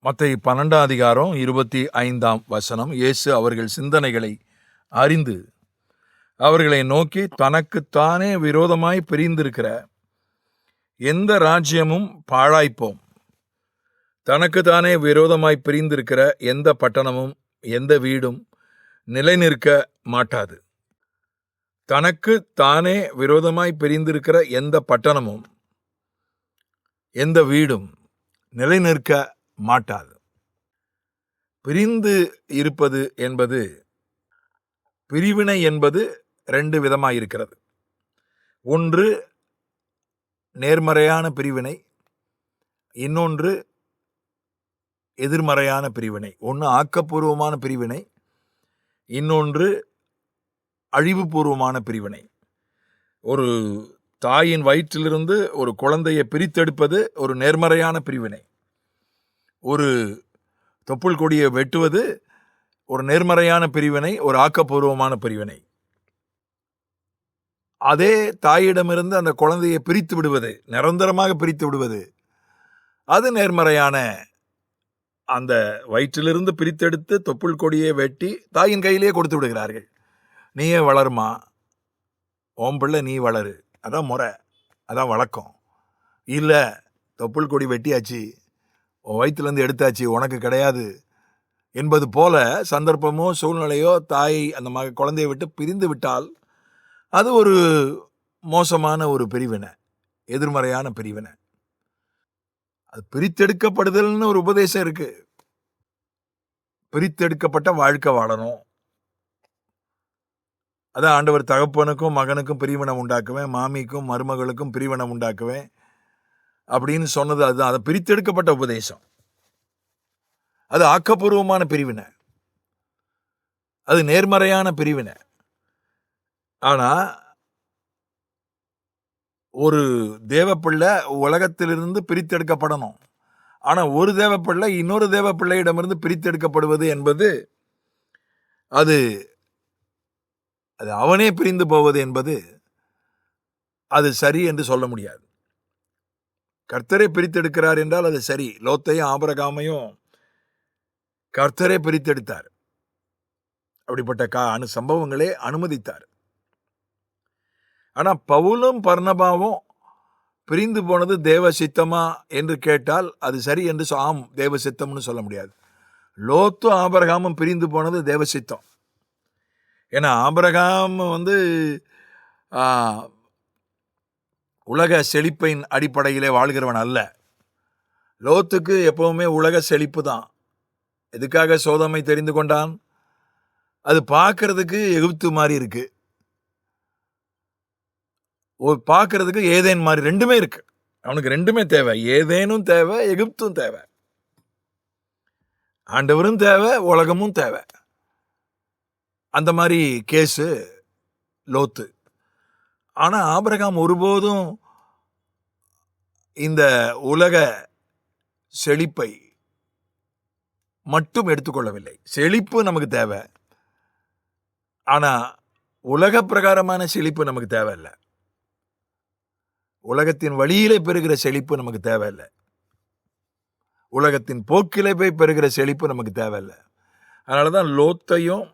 மத்தேயு 12:25 இயேசு அவர்கள் சிந்தனைகளை அறிந்து அவர்களை நோக்கி, தனக்குத்தானே விரோதமாய் பிரிந்திருக்கிற எந்த ராஜ்யமும் பாழாய்ப்போம், தனக்குத்தானே விரோதமாய் பிரிந்திருக்கிற எந்த பட்டணமும் எந்த வீடும் நிலை நிற்க மாட்டாது. தனக்கு தானே விரோதமாய் பிரிந்திருக்கிற எந்த பட்டணமும் எந்த வீடும் நிலை நிற்க மாட்டாது. பிரிந்து இருப்பது என்பது, பிரிவினை என்பது ரெண்டு விதமாயிருக்கிறது. ஒன்று நேர்மறையான பிரிவினை, இன்னொன்று எதிர்மறையான பிரிவினை. ஒன்று ஆக்கப்பூர்வமான பிரிவினை, இன்னொன்று அழிவுபூர்வமான பிரிவினை. ஒரு தாயின் வயிற்றிலிருந்து ஒரு குழந்தையை பிரித்தெடுப்பது ஒரு நேர்மறையான பிரிவினை. ஒரு தொப்புள் கொடியை வெட்டுவது ஒரு நேர்மறையான பிரிவினை, ஒரு ஆக்கப்பூர்வமான பிரிவினை. அதே தாயிடமிருந்து அந்த குழந்தையை பிரித்து விடுவது, நிரந்தரமாக பிரித்து விடுவது, அது நேர்மறையான. அந்த வயிற்றிலிருந்து பிரித்தெடுத்து தொப்புள் கொடியை வெட்டி தாயின் கையிலேயே கொடுத்து விடுகிறார்கள். நீயே வளருமா, உன் பிள்ளை நீ வளரு, அதான் முறை, அதான் வழக்கம். இல்லை, தொப்புள் கொடி வெட்டியாச்சு, உன் வயிற்றுலேருந்து எடுத்தாச்சு, உனக்கு கிடையாது என்பது போல சந்தர்ப்பமோ சூழ்நிலையோ தாய் அந்த குழந்தையை விட்டு பிரிந்து விட்டால் அது ஒரு மோசமான ஒரு பிரிவினை, எதிர்மறையான பிரிவினை. அது பிரித்தெடுக்கப்படுதல்னு ஒரு உபதேசம் இருக்கு. பிரித்தெடுக்கப்பட்ட வாழ்க்கை வாழணும். அதான் ஆண்டவர் தகப்பனுக்கும் மகனுக்கும் பிரிவினை உண்டாக்குவேன், மாமிக்கும் மருமகளுக்கும் பிரிவினை உண்டாக்குவேன் அப்படின்னு சொன்னது அதுதான். அது பிரித்தெடுக்கப்பட்ட உபதேசம். அது ஆக்கப்பூர்வமான பிரிவினை, அது நேர்மறையான பிரிவினை. ஆனா ஒரு தேவப்பிள்ளை உலகத்திலிருந்து பிரித்தெடுக்கப்படணும். ஆனா ஒரு தேவப்பிள்ளை இன்னொரு தேவப்பிள்ளையிடமிருந்து பிரித்தெடுக்கப்படுவது என்பது அது அது அவனே பிரிந்து போவது என்பது அது சரி என்று சொல்ல முடியாது. கர்த்தரே பிரித்தெடுக்கிறார் என்றால் அது சரி. லோத்தையும் ஆபிரகாமையும் கர்த்தரே பிரித்தெடுத்தார். அப்படிப்பட்ட சம்பவங்களே அனுமதித்தார். ஆனா பவுலும் பர்னபாவும் பிரிந்து போனது தேவ சித்தமா என்று கேட்டால் அது சரி என்று ஆம், தேவ சித்தம்னு சொல்ல முடியாது. லோத்தும் ஆபிரகாமும் பிரிந்து போனது தேவ சித்தம். ஏன்னா ஆபிரகாம் உலக செழிப்பின் அடிப்படையிலே வாழ்கிறவன் அல்ல. லோத்துக்கு எப்பவுமே உலக செழிப்பு தான். எதுக்காக சோதோமை தெரிந்து கொண்டான்? அது பார்க்கறதுக்கு எகிப்து மாதிரி இருக்கு, பார்க்கறதுக்கு ஏதேன் மாதிரி, ரெண்டுமே இருக்கு. அவனுக்கு ரெண்டுமே தேவை. ஏதேனும் தேவை, எகிப்தும் தேவை. ஆண்டவரும் தேவை, உலகமும் தேவை. அந்த மாதிரி கேஸு லோத்து. ஆனா ஆபிரகாம் ஒருபோதும் இந்த உலக செழிப்பை மட்டும் எடுத்துக்கொள்ளவில்லை. செழிப்பு நமக்கு தேவை, ஆனா உலக பிரகாரமான செழிப்பு நமக்கு தேவையில்லை. உலகத்தின் வழியிலே பெறுகிற செழிப்பு நமக்கு தேவையில்லை. உலகத்தின் போக்கிலே போய் பெறுகிற செழிப்பு நமக்கு தேவையில்லை. அதனாலதான் லோத்தையும்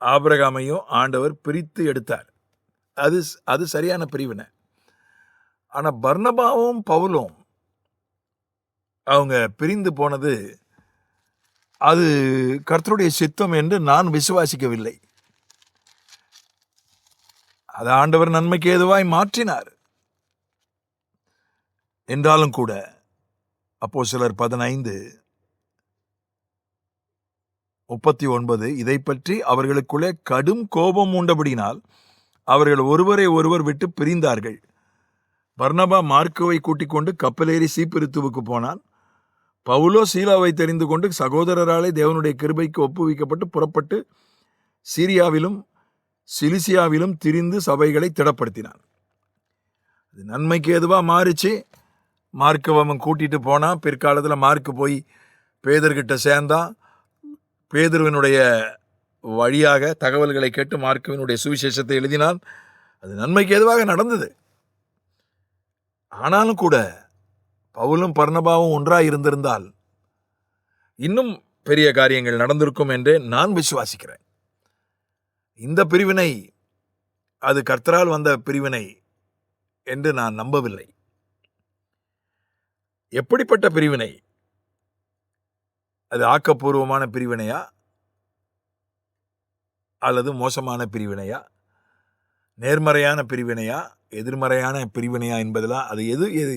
ஆபிரகாமையும் ஆண்டவர் பிரித்து எடுத்தார். அது சரியான பிரிவினை. ஆனா பர்னபாவும் பவுலும் அவங்க பிரிந்து போனது அது கர்த்தருடைய சித்தம் என்று நான் விசுவாசிக்கவில்லை. அது ஆண்டவர் நன்மைக்கு ஏதுவாய் மாற்றினார். என்றாலும் கூட அப்போஸ்தலர் 15:39 இதை பற்றி அவர்களுக்குள்ளே கடும் கோபம் உண்டபடினால் அவர்கள் ஒருவரை ஒருவர் விட்டு பிரிந்தார்கள். பர்னபா மார்க்குவை கூட்டிக் கொண்டு கப்பலேறி சீப்பிருத்துவுக்கு போனான். பவுலோ சீலாவை தெரிந்து கொண்டு சகோதரராலே தேவனுடைய கிருபைக்கு ஒப்புவிக்கப்பட்டு புறப்பட்டு சீரியாவிலும் சிலிசியாவிலும் திரிந்து சபைகளை திடப்படுத்தினான். அது நன்மைக்கு எதுவா மாறிச்சு. மார்க்கு அவன் கூட்டிட்டு போனா. பிற்காலத்தில் மார்க்கு போய் பேதர்கிட்ட சேர்ந்தான். பேதுருவினுடைய வழியாக தகவல்களை கேட்டு மார்க்குவினுடைய சுவிசேஷத்தை எழுதினான். அது நன்மைக்கு எதுவாக நடந்தது. ஆனாலும் கூட பவுலும் பர்னபாவும் ஒன்றாய் இருந்திருந்தால் இன்னும் பெரிய காரியங்கள் நடந்திருக்கும் என்று நான் விசுவாசிக்கிறேன். இந்த பிரிவினை அது கர்த்தரால் வந்த பிரிவினை என்று நான் நம்பவில்லை. எப்படிப்பட்ட பிரிவினை? அது ஆக்கப்பூர்வமான பிரிவினையா அல்லது மோசமான பிரிவினையா, நேர்மறையான பிரிவினையா, எதிர்மறையான பிரிவினையா என்பதெல்லாம் அது எது எது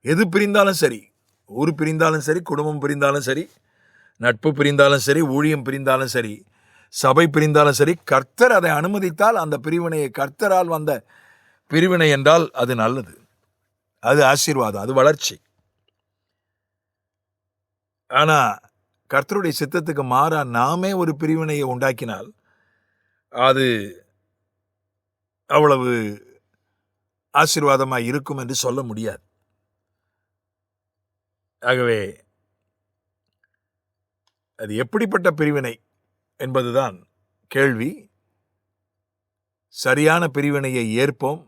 எது பிரிந்தாலும் சரி, ஊர் பிரிந்தாலும் சரி, குடும்பம் பிரிந்தாலும் சரி, நட்பு பிரிந்தாலும் சரி, ஊழியம் பிரிந்தாலும் சரி, சபை பிரிந்தாலும் சரி, கர்த்தர் அதை அனுமதித்தால் அந்த பிரிவினையை கர்த்தரால் வந்த பிரிவினை என்றால் அது நல்லது, அது ஆசீர்வாதம், அது வளர்ச்சி. ஆனா கர்த்தருடைய சித்தத்துக்கு மாறா நாமே ஒரு பிரிவினையை உண்டாக்கினால் அது அவ்வளவு ஆசீர்வாதமாக இருக்கும் என்று சொல்ல முடியாது. ஆகவே அது எப்படிப்பட்ட பிரிவினை என்பதுதான் கேள்வி. சரியான பிரிவினையை ஏற்போம்,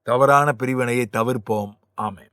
தவறான பிரிவினையை தவிர்ப்போம். ஆமென்.